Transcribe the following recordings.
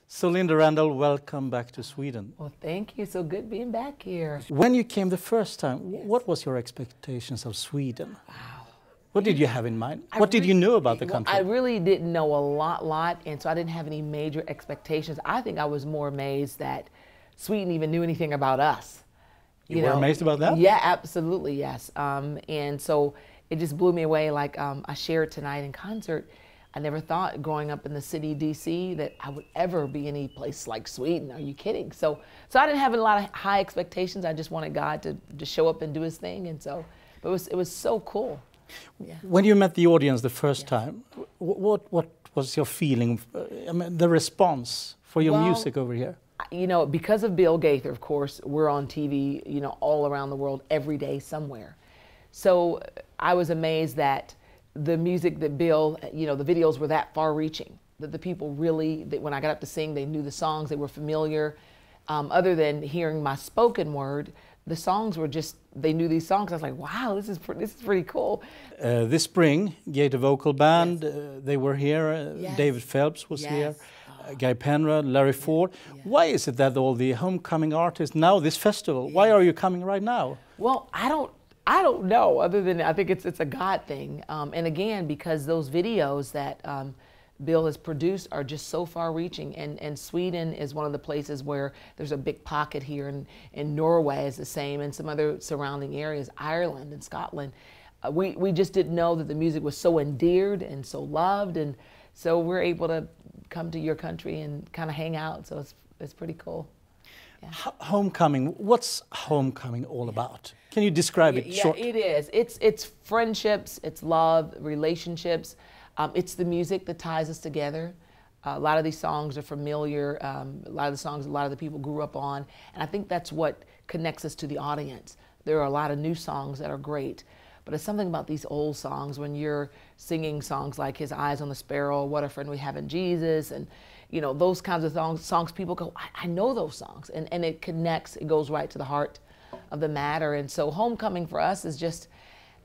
So Lynda, Randle, welcome back to Sweden. Well, thank you. So good being back here. When you came the first time, Yes. what was your expectations of Sweden? Wow. What did you have in mind? What did you know about the country? I really didn't know a lot, and so I didn't have any major expectations. I think I was more amazed that Sweden even knew anything about us. You were amazed about that? Yeah, absolutely, yes. And so it just blew me away. Like I shared tonight in concert, I never thought growing up in the city, DC, that I would ever be any place like Sweden. Are you kidding? So I didn't have a lot of high expectations. I just wanted God to show up and do his thing. And so, but it was so cool. Yeah. When you met the audience the first time, what was your feeling, I mean, the response for your music over here? You know, because of Bill Gaither, of course, we're on TV, you know, all around the world, every day somewhere. So I was amazed that the music that Bill, you know, the videos were that far reaching, that the people really, that when I got up to sing, they knew the songs, they were familiar. Other than hearing my spoken word, the songs were just, they knew these songs. I was like, wow, this is pretty cool. This spring, Gaither Vocal Band, Yes. They were here. Yes. David Phelps was Yes. here. Guy Penrod, Larry Ford. Yeah. Why is it that all the homecoming artists, now this festival, why are you coming right now? Well, I don't know, other than I think it's a God thing. And again, because those videos that Bill has produced are just so far reaching, and Sweden is one of the places where there's a big pocket here, and Norway is the same, and some other surrounding areas, Ireland and Scotland. We just didn't know that the music was so endeared and so loved, and so we're able to come to your country and kind of hang out, so it's pretty cool. Yeah. Homecoming, what's homecoming all about? Can you describe it short? Yeah, it is. It's friendships, it's love, relationships. It's the music that ties us together. A lot of these songs are familiar. A lot of the songs a lot of the people grew up on. And I think that's what connects us to the audience. There are a lot of new songs that are great. But it's something about these old songs when you're singing songs like His Eyes on the Sparrow, What a Friend We Have in Jesus, and you know, those kinds of songs people go, I know those songs. And it connects, it goes right to the heart of the matter. And so homecoming for us is just,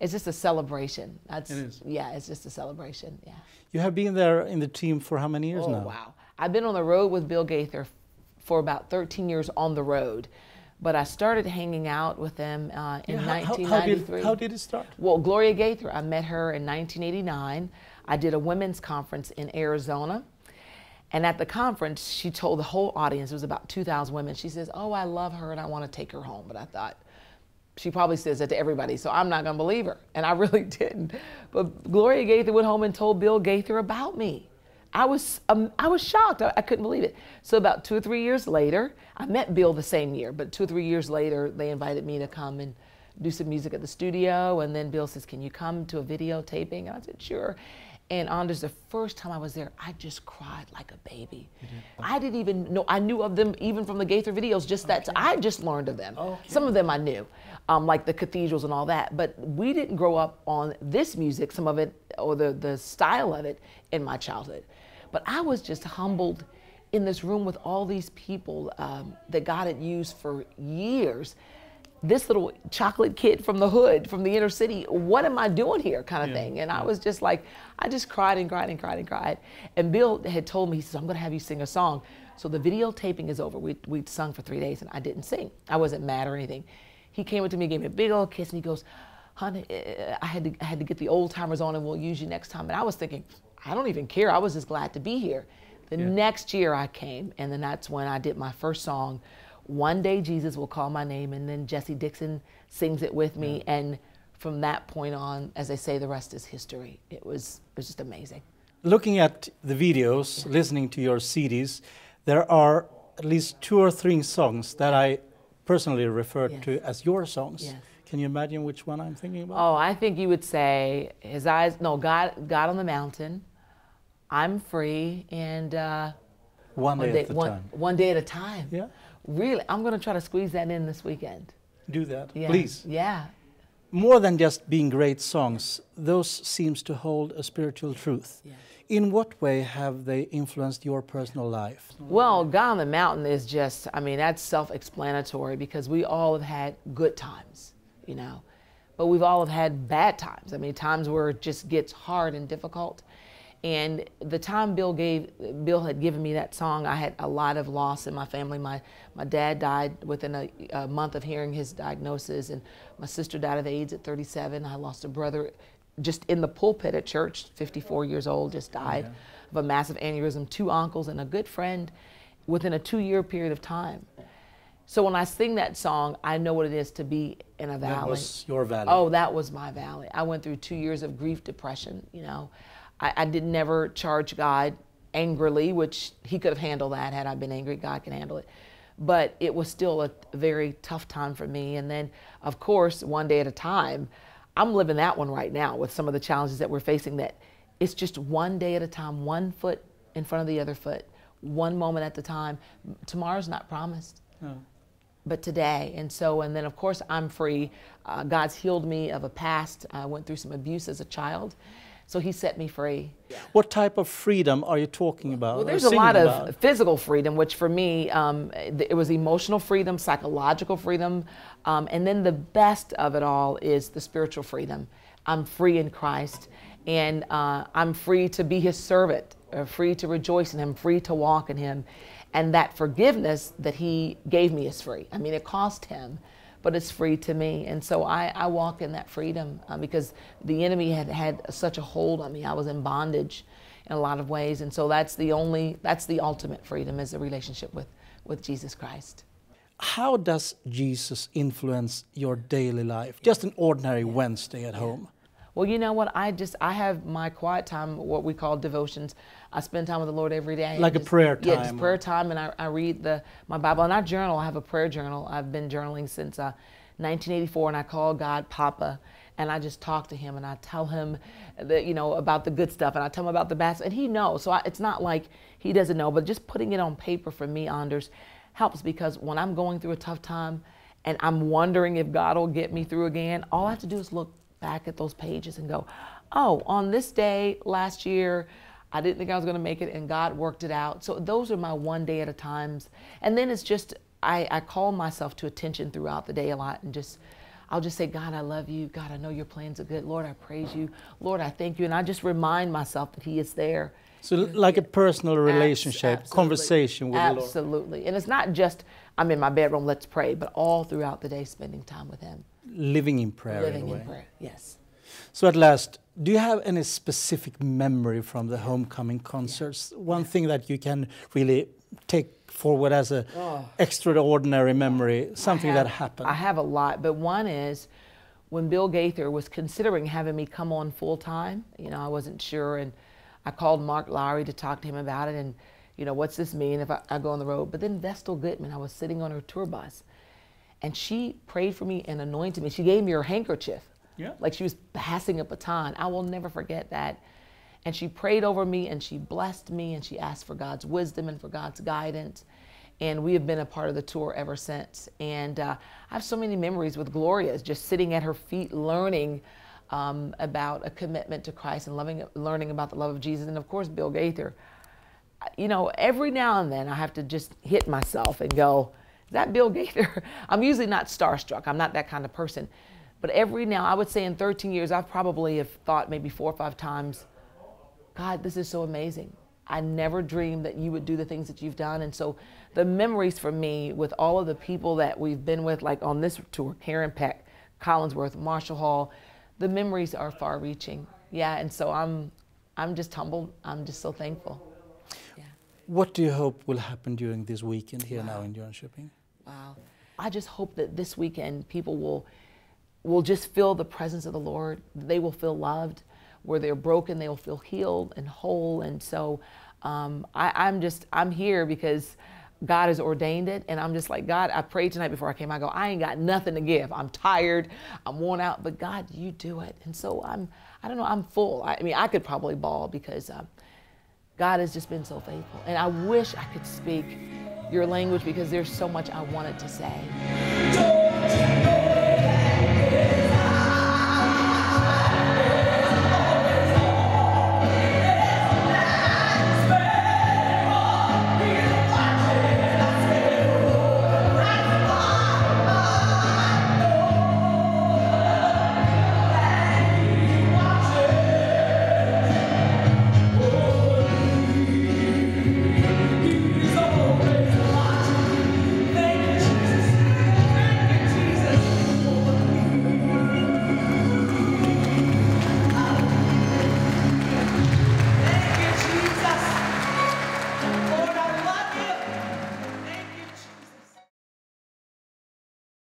it's just a celebration. It is. Yeah, it's just a celebration, yeah. You have been there in the team for how many years now? Oh, wow. I've been on the road with Bill Gaither for about 13 years on the road. But I started hanging out with them in 1993. How did it start? Well, Gloria Gaither, I met her in 1989. I did a women's conference in Arizona. And at the conference, she told the whole audience, it was about 2,000 women, she says, oh, I love her and I want to take her home. But I thought, she probably says that to everybody, so I'm not going to believe her. And I really didn't. But Gloria Gaither went home and told Bill Gaither about me. I was shocked. I couldn't believe it. So about 2 or 3 years later, I met Bill the same year, but 2 or 3 years later, they invited me to come and do some music at the studio. And then Bill says, can you come to a video taping? And I said, sure. And Anders, the first time I was there, I just cried like a baby. I didn't even know, I knew of them even from the Gaither videos, just that, I just learned of them. Some of them I knew, like the cathedrals and all that, but we didn't grow up on this music, some of it, or the style of it in my childhood. But I was just humbled in this room with all these people that God had used for years. This little chocolate kid from the hood, from the inner city, what am I doing here kind of thing? And I was just like, I just cried and cried and cried and cried. And Bill had told me, he says, I'm gonna have you sing a song. So the videotaping is over. We'd sung for 3 days and I didn't sing. I wasn't mad or anything. He came up to me, gave me a big old kiss, and he goes, honey, I had to get the old timers on and we'll use you next time. And I was thinking, I don't even care. I was just glad to be here. The next year I came, and then that's when I did my first song, One Day Jesus Will Call My Name, and then Jesse Dixon sings it with me. And from that point on, as I say, the rest is history. It was just amazing. Looking at the videos, listening to your CDs, there are at least 2 or 3 songs that I personally refer to as your songs. Yes. Can you imagine which one I'm thinking about? Oh, I think you would say His Eyes, no, God on the Mountain, I'm Free, and One Day at a Time. One Day at a Time. Yeah. Really, I'm going to try to squeeze that in this weekend. Do that, Yeah. please. Yeah. More than just being great songs, those seems to hold a spiritual truth. Yeah. In what way have they influenced your personal life? Well, God on the Mountain is just, I mean, that's self-explanatory because we all have had good times, you know, but we've all have had bad times. I mean, times where it just gets hard and difficult. And the time Bill had given me that song, I had a lot of loss in my family. My dad died within a month of hearing his diagnosis, and my sister died of AIDS at 37. I lost a brother just in the pulpit at church, 54 years old, just died of a massive aneurysm. 2 uncles and a good friend within a 2-year period of time. So when I sing that song, I know what it is to be in a valley. That was your valley. Oh, that was my valley. I went through 2 years of grief, depression, you know. I did never charge God angrily, which he could have handled that. Had I been angry, God can handle it. But it was still a very tough time for me. And then, of course, one day at a time, I'm living that one right now with some of the challenges that we're facing, that it's just one day at a time, one foot in front of the other foot, one moment at a time. Tomorrow's not promised. No. But today. And then of course I'm free. God's healed me of a past. I went through some abuse as a child, so he set me free. What type of freedom are you talking about? Well, there's a lot of physical freedom, which for me, it was emotional freedom, psychological freedom, and then the best of it all is the spiritual freedom. I'm free in Christ, and I'm free to be his servant, free to rejoice in him, free to walk in him. And that forgiveness that he gave me is free. I mean, it cost him, but it's free to me. And so I walk in that freedom because the enemy had such a hold on me. I was in bondage in a lot of ways. And so that's the ultimate freedom, is a relationship with Jesus Christ. How does Jesus influence your daily life? Just an ordinary Wednesday at home. Well, you know what? I have my quiet time, what we call devotions. I spend time with the Lord every day. Like a prayer time? Yeah, just prayer time, and I read my Bible. And I journal. I have a prayer journal. I've been journaling since 1984, and I call God Papa. And I just talk to him, and I tell him about the good stuff, and I tell him about the bad stuff. And he knows. So it's not like he doesn't know, but just putting it on paper for me, Anders, helps, because when I'm going through a tough time and I'm wondering if God will get me through again, all I have to do is look back at those pages and go, oh, on this day last year, I didn't think I was going to make it, and God worked it out. So those are my one day at a times. And then it's just, I call myself to attention throughout the day a lot, and I'll just say, God, I love you. God, I know your plans are good. Lord, I praise you. Lord, I thank you. And I just remind myself that he is there. So like a personal relationship, conversation with the Lord. Absolutely. And it's not just, I'm in my bedroom, let's pray, but all throughout the day, spending time with him. Living in prayer. Living in prayer, yes. So at last, do you have any specific memory from the homecoming concerts? One thing that you can really take forward as an extraordinary memory, something that happened? I have a lot, but one is when Bill Gaither was considering having me come on full time. I wasn't sure, and I called Mark Lowry to talk to him about it, and what's this mean if I go on the road? But then Vestal Goodman, I was sitting on her tour bus, and she prayed for me and anointed me. She gave me her handkerchief, like she was passing a baton. I will never forget that. And she prayed over me, and she blessed me, and she asked for God's wisdom and for God's guidance. And we have been a part of the tour ever since. And I have so many memories with Gloria, just sitting at her feet, learning about a commitment to Christ and learning about the love of Jesus. And of course, Bill Gaither. Every now and then I have to just hit myself and go, is that Bill Gaither? I'm usually not starstruck. I'm not that kind of person. But every now, I would say in 13 years, I've probably have thought maybe 4 or 5 times, God, this is so amazing. I never dreamed that you would do the things that you've done. And so the memories for me with all of the people that we've been with, like on this tour, Karen Peck, Collinsworth, Marshall Hall, the memories are far reaching. Yeah, and so I'm just humbled. I'm just so thankful. Yeah. What do you hope will happen during this weekend here now in Jönköping? Wow. I just hope that this weekend people will just feel the presence of the Lord. They will feel loved. Where they're broken, they will feel healed and whole. And so I'm here because God has ordained it. And I'm just like, God, I prayed tonight before I came. I go, I ain't got nothing to give. I'm tired. I'm worn out. But God, you do it. And so I don't know, I'm full. I mean, I could probably bawl because God has just been so faithful. And I wish I could speak your language because there's so much I wanted to say.